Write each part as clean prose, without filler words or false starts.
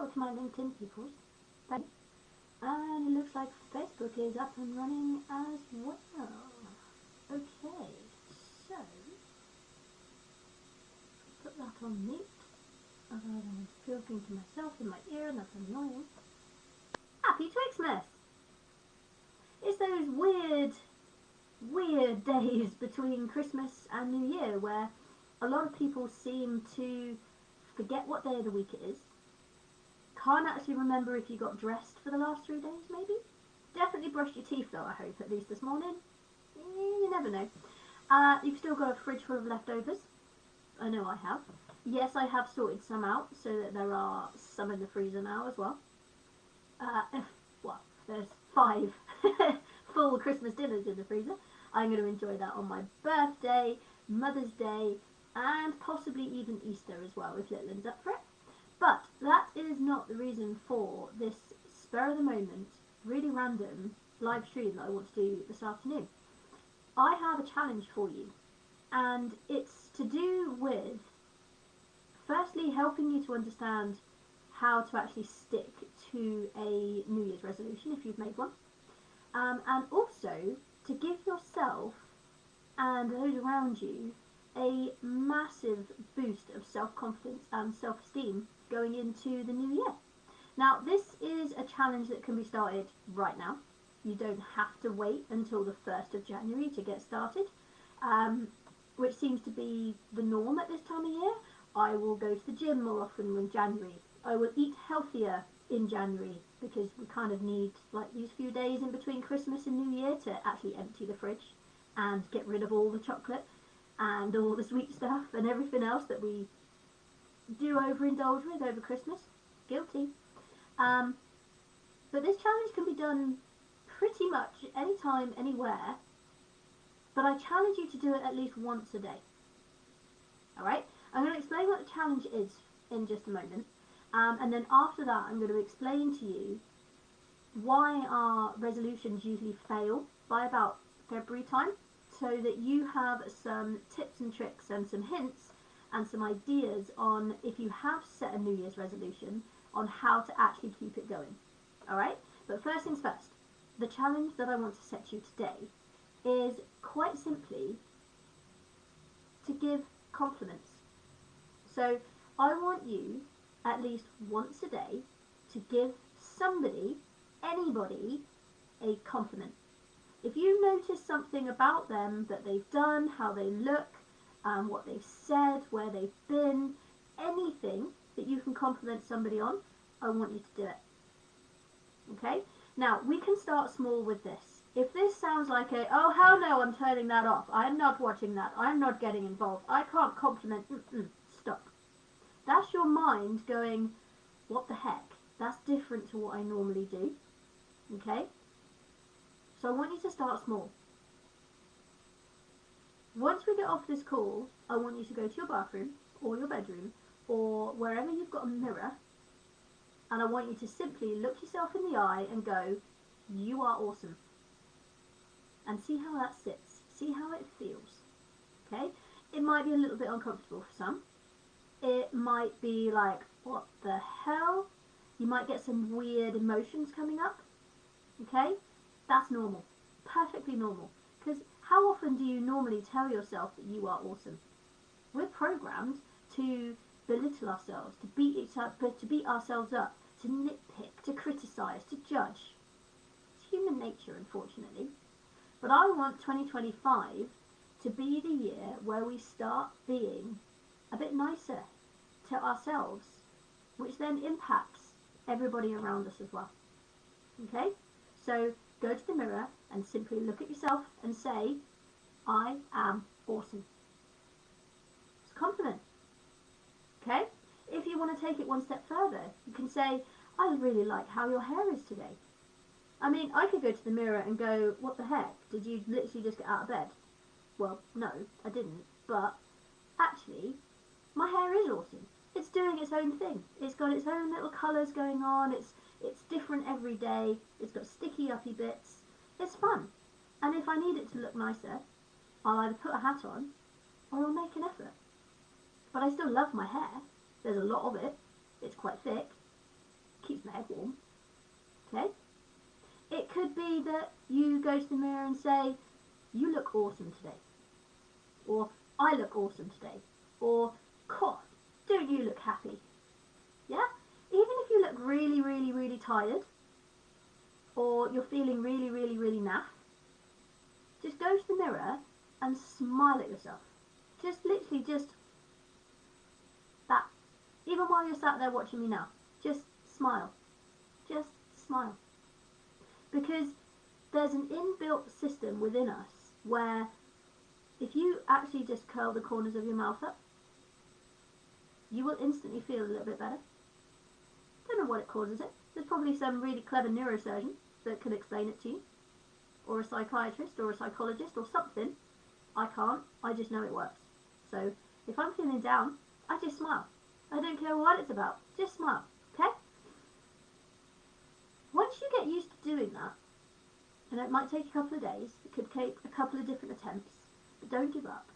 hello to my LinkedIn peoples. And it looks like Facebook is up and running as well. Okay, so put that on mute. I'm talking to myself in my ear and that's annoying. Happy Twixmas! It's those weird days between Christmas and New Year where a lot of people seem to forget what day of the week it is. Can't actually remember if you got dressed for the last 3 days, maybe? Definitely brushed your teeth though, I hope, at least this morning. You never know. You've still got a fridge full of leftovers. I know I have. Yes, I have sorted some out so that there are some in the freezer now as well. Well, there's 5 full Christmas dinners in the freezer. I'm going to enjoy that on my birthday, Mother's Day, and possibly even Easter as well, if Little's up for it. But that is not the reason for this spur of the moment, really random live stream that I want to do this afternoon. I have a challenge for you, and it's to do with, firstly, helping you to understand how to actually stick to a New Year's resolution if you've made one, and also to give yourself and those around you a massive boost of self-confidence and self-esteem going into the new year. Now, this is a challenge that can be started right now. You don't have to wait until the 1st of January to get started, which seems to be the norm at this time of year. I will go to the gym more often in January. I will eat healthier in January because we kind of need like these few days in between Christmas and New Year to actually empty the fridge and get rid of all the chocolate and all the sweet stuff and everything else that we do overindulge with over Christmas. Guilty. But this challenge can be done pretty much anytime, anywhere, but I challenge you to do it at least once a day. Alright? I'm going to explain what the challenge is in just a moment, and then after that I'm going to explain to you why our resolutions usually fail by about February time, so that you have some tips and tricks and some hints and some ideas on, if you have set a New Year's resolution, on how to actually keep it going. Alright? But first things first, the challenge that I want to set you today is quite simply to give compliments. So I want you at least once a day to give somebody, anybody, a compliment. If you notice something about them that they've done, how they look, what they've said, where they've been, anything that you can compliment somebody on, I want you to do it. Okay? Now, we can start small with this. If this sounds like a, oh hell no, I'm turning that off, I'm not watching that, I'm not getting involved, I can't compliment, stop. That's your mind going, what the heck? That's different to what I normally do. Okay? So I want you to start small. Once we get off this call, I want you to go to your bathroom or your bedroom or wherever you've got a mirror, and I want you to simply look yourself in the eye and go, you are awesome. And see how that sits. See how it feels. Okay? It might be a little bit uncomfortable for some. It might be like, what the hell? You might get some weird emotions coming up. Okay? That's normal. Perfectly normal. Because how often do you normally tell yourself that you are awesome? We're programmed to belittle ourselves, to beat ourselves up, to nitpick, to criticise, to judge. It's human nature, unfortunately. But I want 2025 to be the year where we start being a bit nicer to ourselves, which then impacts everybody around us as well. Okay? So go to the mirror and simply look at yourself and say, I am awesome. It's a compliment. Okay? If you want to take it one step further, you can say, I really like how your hair is today. I mean, I could go to the mirror and go, what the heck? Did you literally just get out of bed? Well, no, I didn't. But actually, my hair is awesome. It's doing its own thing. It's got its own little colours going on. It's different every day. It's got sticky uppy bits. It's fun. And if I need it to look nicer, I'll either put a hat on or I'll make an effort. But I still love my hair. There's a lot of it. It's quite thick. Keeps my head warm. Okay? It could be that you go to the mirror and say, you look awesome today. Or, I look awesome today. Or, God, don't you look happy? Yeah? Even if you look really, really, really tired, or you're feeling really, really, really naff, just go to the mirror and smile at yourself. Just literally just that. Even while you're sat there watching me now, just smile. Just smile. Because there's an inbuilt system within us where if you actually just curl the corners of your mouth up, you will instantly feel a little bit better. Don't know what it causes it. There's probably some really clever neurosurgeon that can explain it to you, or a psychiatrist or a psychologist or something. I can't. I just know it works. So if I'm feeling down, I just smile. I don't care what it's about. Just smile. Okay? Once you get used to doing that, and it might take a couple of days, it could take a couple of different attempts, but don't give up.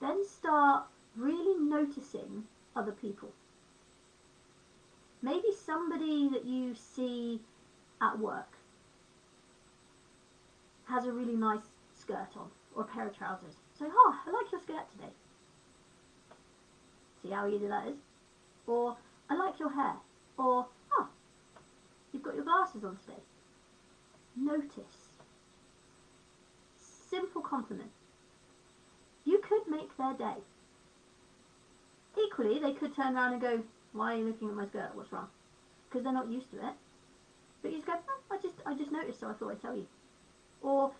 Then start really noticing other people. Maybe somebody that you see at work has a really nice skirt on, or a pair of trousers. So, oh, I like your skirt today. See how easy that is? Or, I like your hair. Or, oh, you've got your glasses on today. Notice. Simple compliment. You could make their day. Equally, they could turn around and go, why are you looking at my skirt? What's wrong? Because they're not used to it. But you just go, oh, I just noticed, so I thought I'd tell you. Or,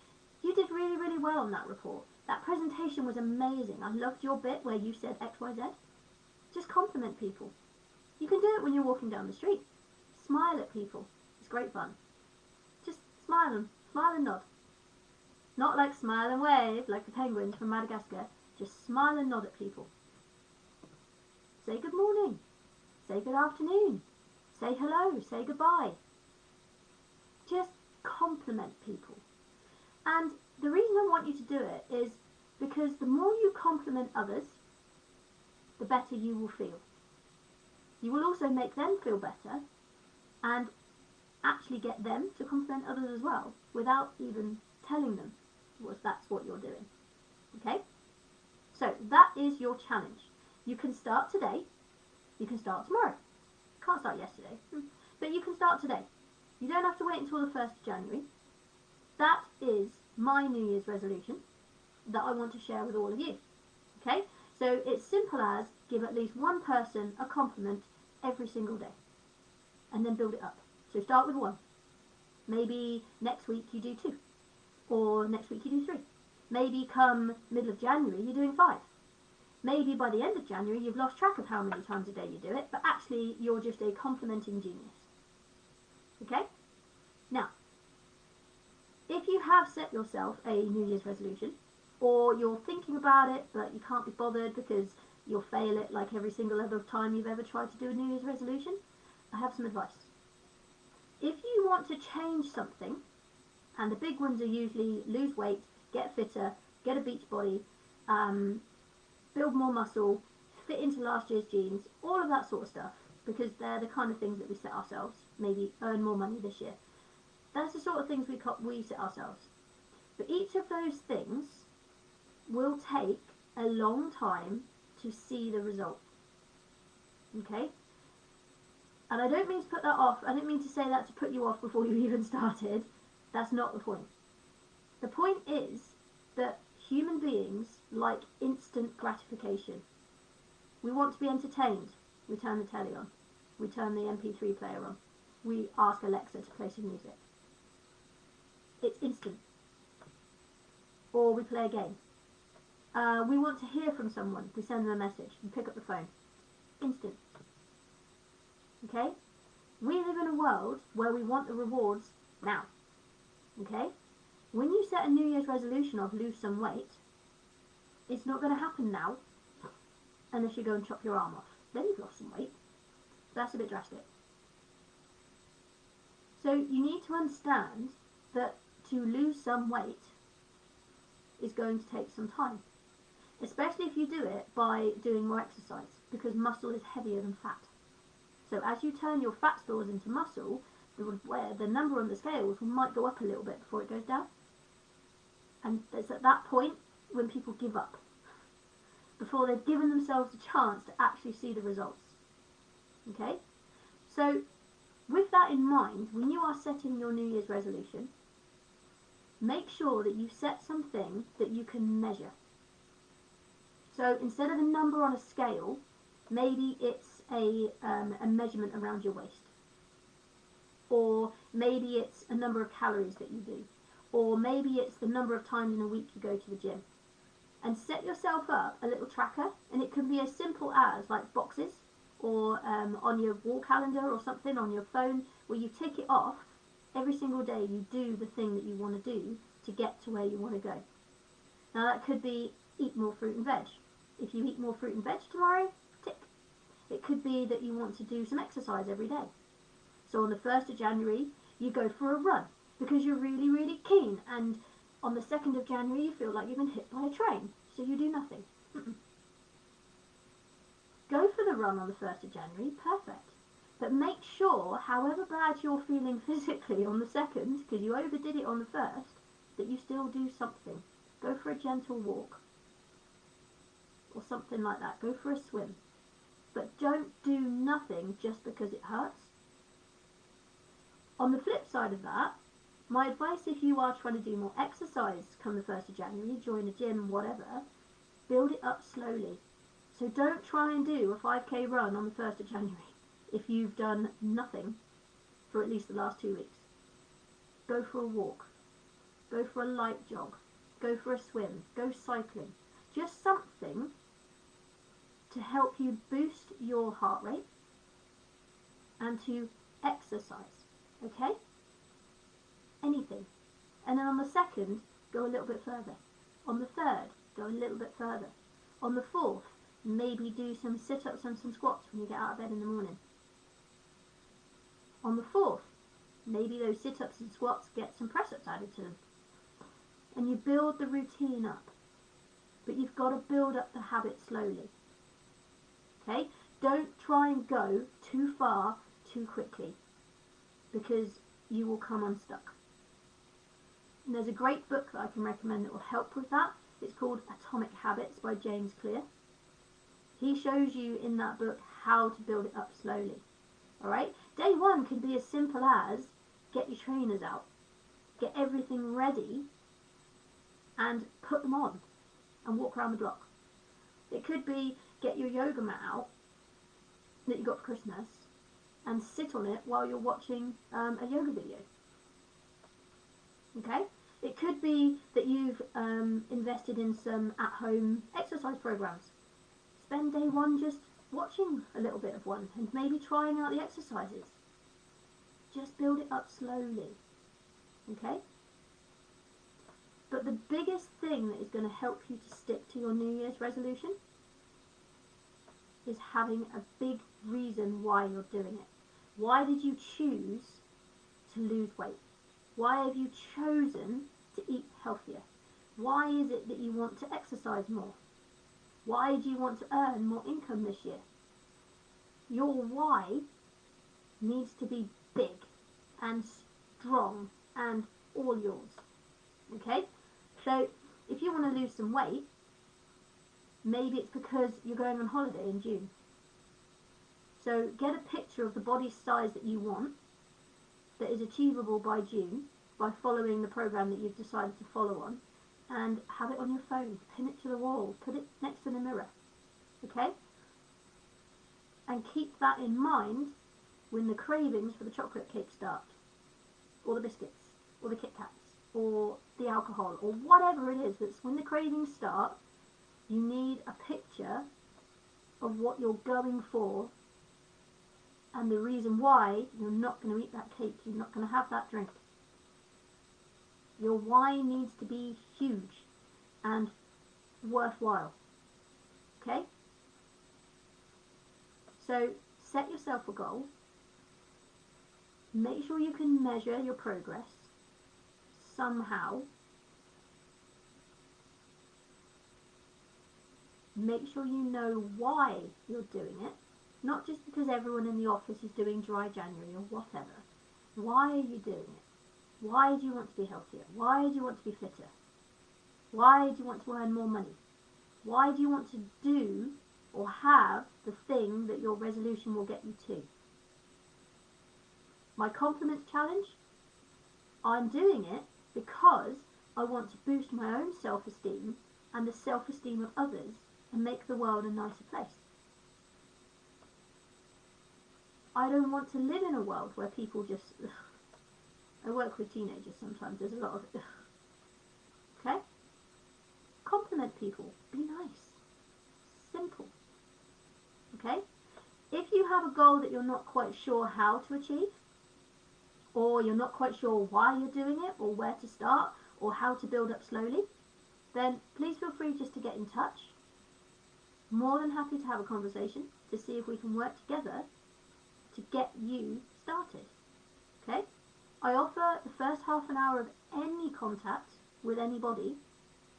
you did really, really well on that report. That presentation was amazing. I loved your bit where you said X, Y, Z. Just compliment people. You can do it when you're walking down the street. Smile at people. It's great fun. Just smile and nod. Not like smile and wave like the penguins from Madagascar. Just smile and nod at people. Say good morning. Say good afternoon. Say hello. Say goodbye. Just compliment people. And the reason I want you to do it is because the more you compliment others, the better you will feel. You will also make them feel better and actually get them to compliment others as well without even telling them that's what you're doing. Okay? So that is your challenge. You can start today. You can start tomorrow. Can't start yesterday. But you can start today. You don't have to wait until the 1st of January. That is my New Year's resolution that I want to share with all of you. Okay? So it's simple as give at least one person a compliment every single day. And then build it up. So start with 1. Maybe next week you do 2. Or next week you do 3. Maybe come middle of January you're doing 5. Maybe by the end of January you've lost track of how many times a day you do it, but actually you're just a complimenting genius. Okay? Now, if you have set yourself a New Year's resolution, or you're thinking about it but you can't be bothered because you'll fail it like every single other time you've ever tried to do a New Year's resolution, I have some advice. If you want to change something, and the big ones are usually lose weight, get fitter, get a beach body, build more muscle, fit into last year's jeans, all of that sort of stuff, because they're the kind of things that we set ourselves, maybe earn more money this year. That's the sort of things we set ourselves. But each of those things will take a long time to see the result. Okay? And I don't mean to put that off, I don't mean to say that to put you off before you even started. That's not the point. The point is that human beings like instant gratification. We want to be entertained. We turn the telly on. We turn the MP3 player on. We ask Alexa to play some music. It's instant. Or we play a game. We want to hear from someone. We send them a message. We pick up the phone. Instant. Okay? We live in a world where we want the rewards now. Okay? When you set a New Year's resolution of lose some weight, it's not going to happen now unless you go and chop your arm off. Then you've lost some weight. That's a bit drastic. So you need to understand that to lose some weight is going to take some time. Especially if you do it by doing more exercise, because muscle is heavier than fat. So as you turn your fat stores into muscle, the number on the scales might go up a little bit before it goes down. And it's at that point when people give up, before they've given themselves a chance to actually see the results. Okay? So with that in mind, when you are setting your New Year's resolution, make sure that you set something that you can measure. So instead of a number on a scale, maybe it's a measurement around your waist. Or maybe it's a number of calories that you do. Or maybe it's the number of times in a week you go to the gym. And set yourself up a little tracker, and it can be as simple as like boxes, or on your wall calendar or something on your phone, where you tick it off every single day. You do the thing that you want to do to get to where you want to go. Now that could be eat more fruit and veg. If you eat more fruit and veg tomorrow, tick. It could be that you want to do some exercise every day. So on the 1st of January, you go for a run because you're really, really keen. And on the 2nd of January, you feel like you've been hit by a train, so you do nothing. Go for the run on the 1st of January, perfect. But make sure, however bad you're feeling physically on the 2nd, because you overdid it on the 1st, that you still do something. Go for a gentle walk, or something like that. Go for a swim. But don't do nothing just because it hurts. On the flip side of that, my advice, if you are trying to do more exercise come the 1st of January, join a gym, whatever, build it up slowly. So don't try and do a 5k run on the 1st of January if you've done nothing for at least the last 2 weeks. Go for a walk. Go for a light jog. Go for a swim. Go cycling. Just something to help you boost your heart rate and to exercise. Okay? Anything. And then on the 2nd, go a little bit further. On the 3rd, go a little bit further. On the 4th, maybe do some sit-ups and some squats when you get out of bed in the morning. On the 4th, maybe those sit-ups and squats get some press-ups added to them. And you build the routine up. But you've got to build up the habit slowly. Okay? Don't try and go too far too quickly, because you will come unstuck. And there's a great book that I can recommend that will help with that. It's called Atomic Habits by James Clear. He shows you in that book how to build it up slowly. Alright? Day one can be as simple as get your trainers out, get everything ready, and put them on and walk around the block. It could be get your yoga mat out that you got for Christmas and sit on it while you're watching a yoga video. Okay? It could be that you've invested in some at-home exercise programs. Spend day one just watching a little bit of one and maybe trying out the exercises. Just build it up slowly. Okay? But the biggest thing that is going to help you to stick to your New Year's resolution is having a big reason why you're doing it. Why did you choose to lose weight? Why have you chosen to eat healthier? Why is it that you want to exercise more? Why do you want to earn more income this year? Your why needs to be big and strong and all yours. Okay? So if you want to lose some weight, maybe it's because you're going on holiday in June. So get a picture of the body size that you want, that is achievable by June, by following the program that you've decided to follow on, and have it on your phone, pin it to the wall, put it next to the mirror. Okay? And keep that in mind when the cravings for the chocolate cake start, or the biscuits, or the Kit Kats, or the alcohol, or whatever it is. That's when the cravings start. You need a picture of what you're going for and the reason why you're not going to eat that cake, you're not going to have that drink. Your why needs to be huge and worthwhile. Okay? So set yourself a goal. Make sure you can measure your progress somehow. Make sure you know why you're doing it. Not just because everyone in the office is doing dry January or whatever. Why are you doing it? Why do you want to be healthier? Why do you want to be fitter? Why do you want to earn more money? Why do you want to do or have the thing that your resolution will get you to? My compliments challenge, I'm doing it because I want to boost my own self-esteem and the self-esteem of others and make the world a nicer place. I don't want to live in a world where people just... I work with teenagers sometimes, there's a lot of... Okay? Compliment people. Be nice. Simple. Okay? If you have a goal that you're not quite sure how to achieve, or you're not quite sure why you're doing it, or where to start, or how to build up slowly, then please feel free just to get in touch. More than happy to have a conversation to see if we can work together to get you started. Okay? I offer the first half an hour of any contact with anybody,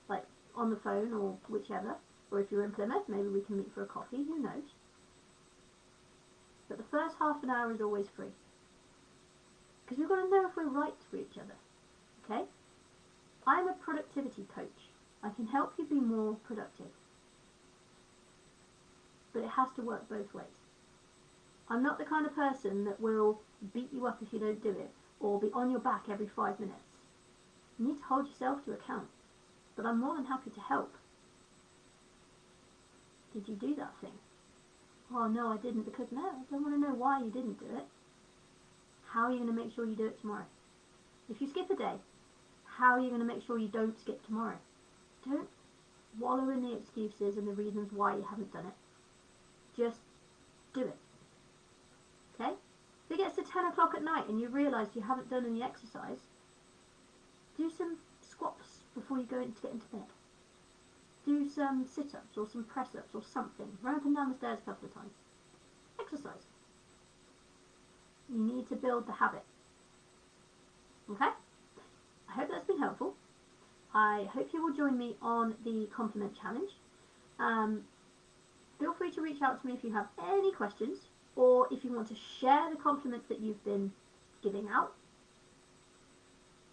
like on the phone or whichever, or if you're in Plymouth, maybe we can meet for a coffee, who knows. But the first half an hour is always free. Because we've got to know if we're right for each other. Okay? I'm a productivity coach. I can help you be more productive. But it has to work both ways. I'm not the kind of person that will beat you up if you don't do it, or be on your back every 5 minutes. You need to hold yourself to account. But I'm more than happy to help. Did you do that thing? Oh no, I didn't, because no, I don't want to know why you didn't do it. How are you going to make sure you do it tomorrow? If you skip a day, how are you going to make sure you don't skip tomorrow? Don't wallow in the excuses and the reasons why you haven't done it. Just do it. Okay? If it gets to 10 o'clock at night and you realise you haven't done any exercise, do some squats before you get into bed. Do some sit-ups or some press-ups or something. Run up and down the stairs a couple of times. Exercise. You need to build the habit. Okay? I hope that's been helpful. I hope you will join me on the compliment challenge. Feel free to reach out to me if you have any questions, or if you want to share the compliments that you've been giving out.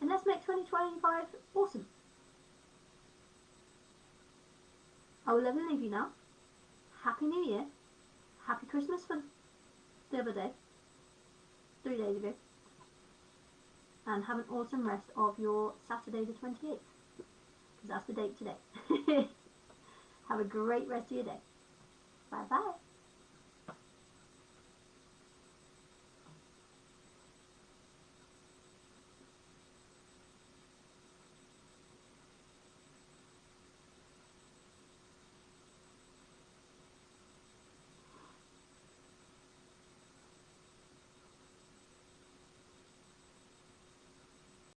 And let's make 2025 awesome. I will love and leave you now. Happy New Year. Happy Christmas for the other day. 3 days ago. And have an awesome rest of your Saturday the 28th. Because that's the date today. Have a great rest of your day. Bye bye.